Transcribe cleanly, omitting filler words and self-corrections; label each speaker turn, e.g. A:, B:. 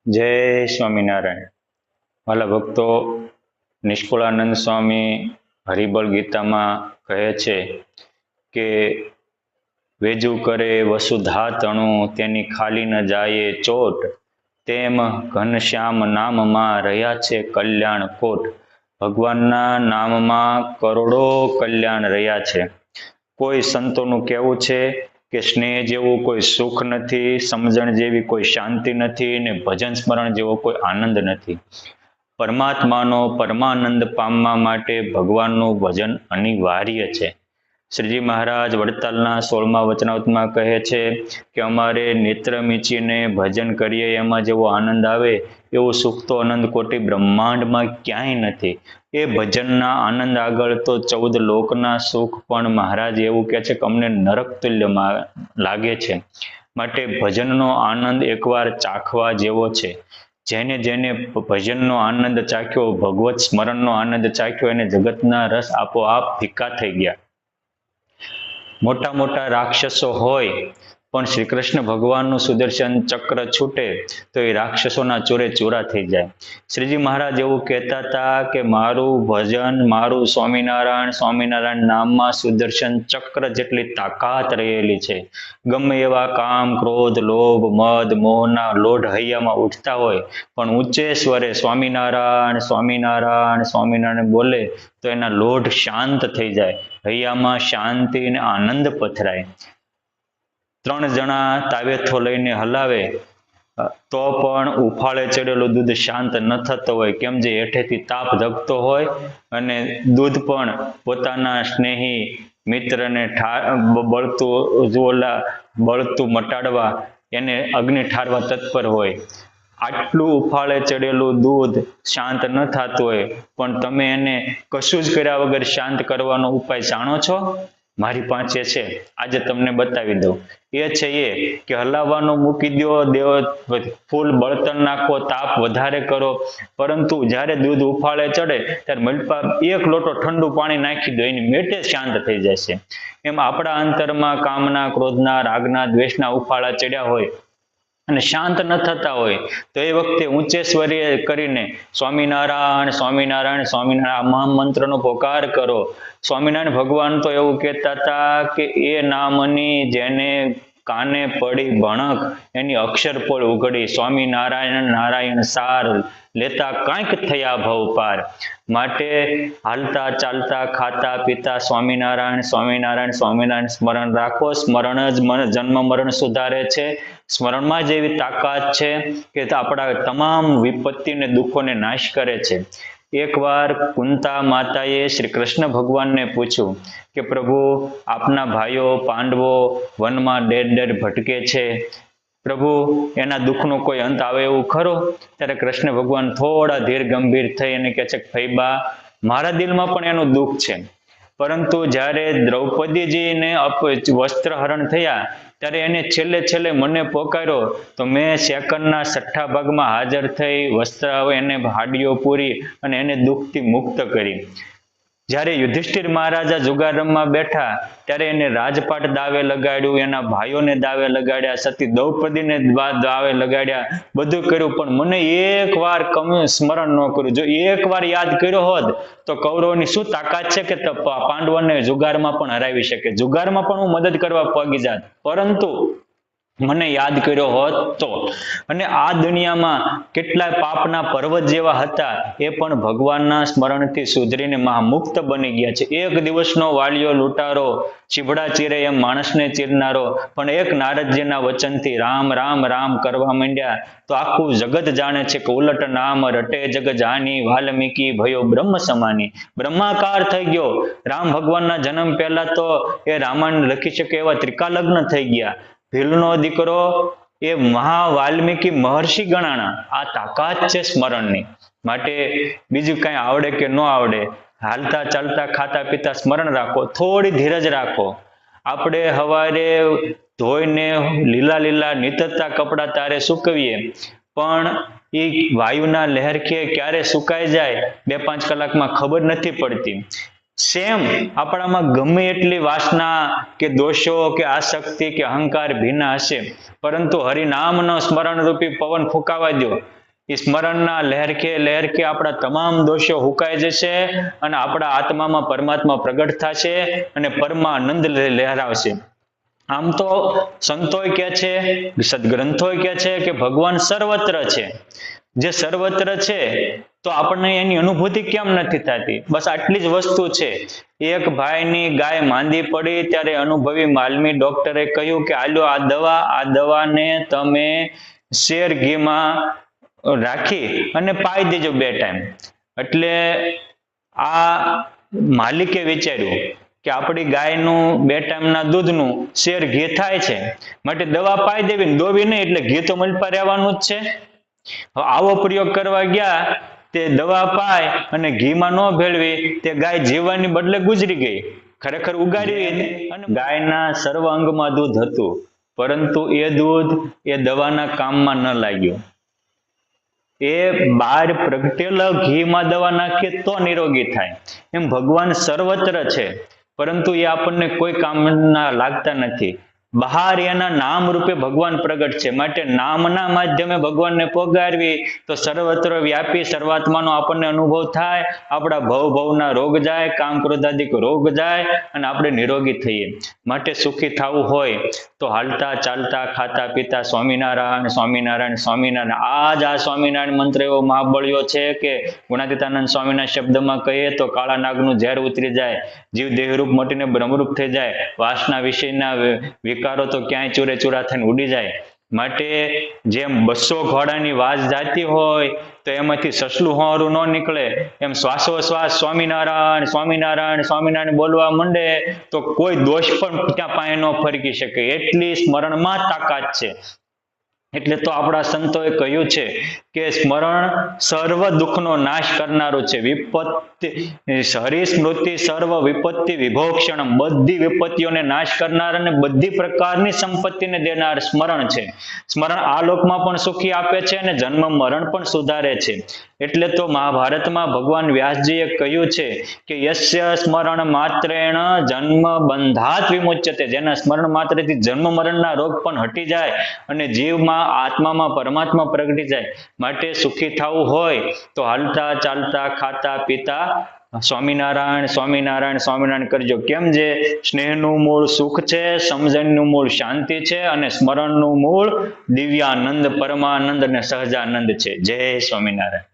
A: જય સ્વામિનારાયણ. વાલા ભક્તો, નિષ્કુળાનંદ સ્વામી હરિબળ ગીતામાં કહે છે કે વેજુ કરે વસુધા તણુ તેની ખાલી ન જાય ચોટ, તેમ ઘનશ્યામ નામમાં રહ્યા છે કલ્યાણ કોટ. ભગવાનના નામમાં કરોડો કલ્યાણ રહ્યા છે. કોઈ સંતોનું કહેવું છે કે સ્નેહ જેવું કોઈ સુખ નથી, સમજણ જેવી કોઈ શાંતિ નથી ને ભજન સ્મરણ જેવો કોઈ આનંદ નથી. પરમાત્માનો પરમાનંદ પામવા માટે ભગવાનનું ભજન અનિવાર્ય છે. શ્રીજી મહારાજ વડતાલના 16મા વચનામૃતમાં કહે છે કે અમારે નેત્ર મીચીને ભજન કરીએ એમાં જેવો આનંદ આવે એવું સુખ તો અનંત કોટી બ્રહ્માંડમાં ક્યાંય નથી. એ ભજનના આનંદ આગળ તો 14 લોકના સુખ પણ મહારાજ એવું કહે છે કે અમને નરક તુલ્ય લાગે છે. માટે ભજનનો આનંદ એકવાર ચાખવા જેવો છે. જેને જેને ભજનનો આનંદ ચાખ્યો, ભગવત સ્મરણનો આનંદ ચાખ્યો, એને જગતના રસ આપોઆપ ફીકા થઈ ગયા. મોટા મોટા રાક્ષસો હોય પણ શ્રી કૃષ્ણ ભગવાનનું સુદર્શન ચક્ર છૂટે તો એ રાક્ષસોના ચોરે ચોરા થઈ જાય. શ્રીજી મહારાજ એવું કહેતા હતા કે મારું ભજન, મારું સ્વામિનારાયણ, સ્વામિનારાયણ નામમાં સુદર્શન ચક્ર જેટલી તાકાત રહેલી છે. ગમે એવા કામ, ક્રોધ, લોભ, મદ, મોહના લોઢ હૈયામાં ઉઠતા હોય પણ ઊંચે સ્વરે સ્વામિનારાયણ, સ્વામિનારાયણ, સ્વામિનારાયણ બોલે તો એના લોઢ શાંત થઈ જાય, હૈયામાં શાંતિ અને આનંદ પથરાય. 3 જણા તાવેથો લઈને હલાવે તો પણ ઉફાળે ચડેલું દૂધ શાંત ન થતો હોય. કેમ? જે હેઠેથી તાપ ધકતો હોય અને દૂધ પણ પોતાના સ્નેહી મિત્રને બળતું મટાડવા એને અગ્નિ ઠારવા તત્પર હોય. આટલું ઉફાળે ચડેલું દૂધ શાંત ન થતું હોય પણ તમે એને કશું જ કર્યા વગર શાંત કરવાનો ઉપાય જાણો છો? મારી પાસે છે, આજે તમને બતાવી દઉં. એ છે એ કે હલાવવાનું મૂકી દો, ફૂલ બળતણ નાખો, તાપ વધારે કરો, પરંતુ જ્યારે દૂધ ઉફાળે ચડે ત્યારે મલપા 1 લોટો ઠંડુ પાણી નાખી દો, એની મેટે શાંત થઈ જશે. એમ આપણા અંતરમાં કામના, ક્રોધના, રાગના, દ્વેષના ઉફાળા ચડ્યા હોય અને શાંત ન થતા હોય તો એ વખતે ઊંચે સ્વરે કરીને સ્વામિનારાયણ, સ્વામિનારાયણ, સ્વામિનારાયણ મહામંત્રનો પોકાર કરો. સ્વામિનારાયણ ભગવાન તો એવું કહેતા હતા કે એ નામની જેને કાને પડી ભણક એની અક્ષર પર ઉઘડી. સ્વામિનારાયણ નારાયણ સાર લેતા કાંઈક થયા ભવ પાર. માટે હાલતા ચાલતા ખાતા પીતા સ્વામિનારાયણ, સ્વામિનારાયણ, સ્વામિનારાયણ સ્મરણ રાખો. સ્મરણ જ જન્મ મરણ સુધારે છે. સ્મરણમાં જ એવી તાકાત છે કે આપણા તમામ વિપત્તિ અને દુઃખોને નાશ કરે છે. એકવાર કુંતા માતાએ શ્રી કૃષ્ણ ભગવાનને પૂછ્યું કે પ્રભુ, આપના ભાઈઓ પાંડવો વનમાં ડેર ભટકે છે, પ્રભુ એના દુઃખનો કોઈ અંત આવે એવું ખરો? ત્યારે કૃષ્ણ ભગવાન થોડા ધીર ગંભીર થઈ અને કહે છે કે ફૈબા, મારા દિલમાં પણ એનું દુઃખ છે, પરંતુ જ્યારે દ્રૌપદીજીને વસ્ત્રહરણ થયા ત્યારે એને છેલ્લે મને પોકાર્યો તો મેં સેકન્ડના 6 ભાગમાં હાજર થઈ વસ્ત્ર એને હાડીઓ પૂરી અને એને દુઃખથી મુક્ત કરી. જ્યારે યુધિષ્ઠિર મહારાજા જુગાર રમવા બેઠા ત્યારે એને રાજપાટ દાવે લગાડ્યું, એના ભાઈઓને દાવે લગાડ્યા, સતી દ્રૌપદીને દાવે લગાડ્યા, બધું કર્યું પણ મને એકવાર સ્મરણ ન કર્યું. જો એકવાર યાદ કર્યો હોત તો કૌરવોની શું તાકાત છે કે પાંડવોને જુગારમાં પણ હરાવી શકે, જુગારમાં પણ હું મદદ કરવા પગી જાત, પરંતુ મને યાદ કર્યો હોત તો. અને આ દુનિયામાં કેટલાય પાપના પર્વત જેવા હતા એ પણ ભગવાનના સ્મરણથી સુધરીને મહામુક્ત બની ગયા છે. એક દિવસનો વાલિયો લૂંટારો, ચીભડા ચીરે એમ માણસને ચીરનારો, પણ એક નારદજીના વચનથી રામ રામ રામ કરવા માંડ્યા તો આખું જગત જાણે છે કે ઉલટ નામ રટે જગ જાની, વાલ્મીકી ભયો બ્રહ્મ સમાની. બ્રહ્માકાર થઈ ગયો. રામ ભગવાનના જન્મ પહેલા તો એ રામાયણ લખી શકે એવા ત્રિકાલગ્ન થઈ ગયા. ભીલનો દીકરો એ મહા વાલ્મીકી મહર્ષિ ગણાણા. આ તાકાત છે સ્મરણની. માટે બીજું કઈ આવડે કે ન આવડે, હાલતા ચાલતા ખાતા પીતા સ્મરણ રાખો, થોડી ધીરજ રાખો. આપણે હવારે ધોઈને લીલા નીતરતા કપડા તારે સૂકવીએ પણ એ વાયુના લહેરખે ક્યારે સુકાઈ જાય 2-5 કલાકમાં ખબર નથી પડતી. સેમ આપણામાં ગમે એટલી વાસના કે દોષો કે આસક્તિ કે અહંકાર ભીના હશે, પરંતુ હરિનામનો સ્મરણ રૂપી પવન ફૂંકાવા દો એ સ્મરણના લહેરકે આપણા તમામ દોષો હુકાઈ જશે અને આપણા આત્મામાં પરમાત્મા પ્રગટ થશે અને પરમાનંદ લહેરાવશે. આમ તો સંતોય કહે છે, સદગ્રંથોય કહે છે કે ભગવાન સર્વત્ર છે. જે સર્વત્ર છે તો આપણને એની અનુભૂતિ કેમ નથી થતી? બસ આટલી જ વસ્તુ છે. એક ભાઈની ગાય માંદી પડી ત્યારે અનુભવી માલમી ડોક્ટરે કહ્યું કે આલ્યો આ દવાને તમે શેર ઘીમાં રાખી અને પાઈ દેજો 2 ટાઈમ. એટલે આ માલિકે વિચાર્યું કે આપણી ગાયનું 2 ટાઈમના દૂધનું શેર ઘી થાય છે, માટે દવા પાઈ દેવી ને દોવી નહીં, એટલે ઘી તો મલપા રહેવાનું જ છે. આવો પ્રયોગ કરવા ગયા તે દવા પાય અને ઘીમાં ન ભેળવી તે ગાય જીવવાની બદલે ગુજરી ગઈ. ખરેખર ઉગાડી અને ગાયના સર્વ અંગમાં દૂધ હતું, પરંતુ એ દૂધ એ દવાના કામમાં ન લાગ્યું. એ બહાર પ્રગટેલા ઘીમાં દવા નાખીએ તો નિરોગી થાય. એમ ભગવાન સર્વત્ર છે, પરંતુ એ આપણને કોઈ કામના લાગતા નથી. બહાર એના નામ રૂપે ભગવાન પ્રગટ છે, માટે નામના માધ્યમે ભગવાનને પોગારવી તો સર્વત્ર વ્યાપી સર્વાત્માનો આપણને અનુભવ થાય. આપણા ભવના રોગ જાય, કામ ક્રોધાદિક રોગ જાય અને આપણે નિરોગી થઈએ. માટે સુખી થવું હોય તો હાલતા ચાલતા ખાતા પીતા સ્વામિનારાયણ સ્વામિનારાયણ સ્વામિનારાયણ. આ સ્વામિનારાયણ મંત્ર એવો મહાબળ્યો છે કે ગુણાતીતાનંદ સ્વામીના શબ્દમાં કહીએ તો કાળા નાગનું ઝેર ઉતરી જાય, જીવ દેહરૂપ મટીને બ્રહ્મરૂપ થઈ જાય, વાસના વિષયના વિકારો તો ક્યાંય ચૂરે ચૂરા થઈને ઉડી જાય. માટે જેમ 200 ઘોડાની વાજ જાતી હોય તો એમાંથી સસલું હોરું ન નીકળે, એમ શ્વાસોશ્વાસ સ્વામિનારાયણ સ્વામિનારાયણ સ્વામિનારાયણ બોલવા માંડે તો કોઈ દોષ પણ ત્યાં પાસે ન ફરકી શકે, એટલી સ્મરણમાં તાકાત છે. એટલે તો આપણા સંતોએ કહ્યું છે કે સ્મરણ સર્વ દુઃખનો નાશ કરનારું છે. વિપત્તિ હરિસ્મૃતિ સર્વ વિપત્તિ વિભોક્ષણમ, બધી વિપત્તિઓને નાશ કરનાર અને બધી પ્રકારની સંપત્તિને દેનાર સ્મરણ છે. સ્મરણ આ લોકમાં પણ સુખી આપે છે અને જન્મ મરણ પણ સુધારે છે. એટલે તો મહાભારતમાં ભગવાન વ્યાસજીએ કહ્યું છે કે યસ્ય સ્મરણ માત્રેણ જન્મ બંધાત વિમુચ્યતે, જેના સ્મરણ માત્રથી જન્મ મરણના રોગ પણ હટી જાય અને જીવમાં આત્મામાં પરમાત્મા પ્રગટી જાય. માટે સુખી થવું હોય તો હાલતા ચાલતા ખાતા પીતા સ્વામિનારાયણ સ્વામિનારાયણ સ્વામિનારાયણ કરજો. કેમ? જે સ્નેહનું મૂળ સુખ છે, સમજણનું મૂળ શાંતિ છે અને સ્મરણનું મૂળ દિવ્યાનંદ પરમાનંદ અને સહજાનંદ છે. જય સ્વામિનારાયણ.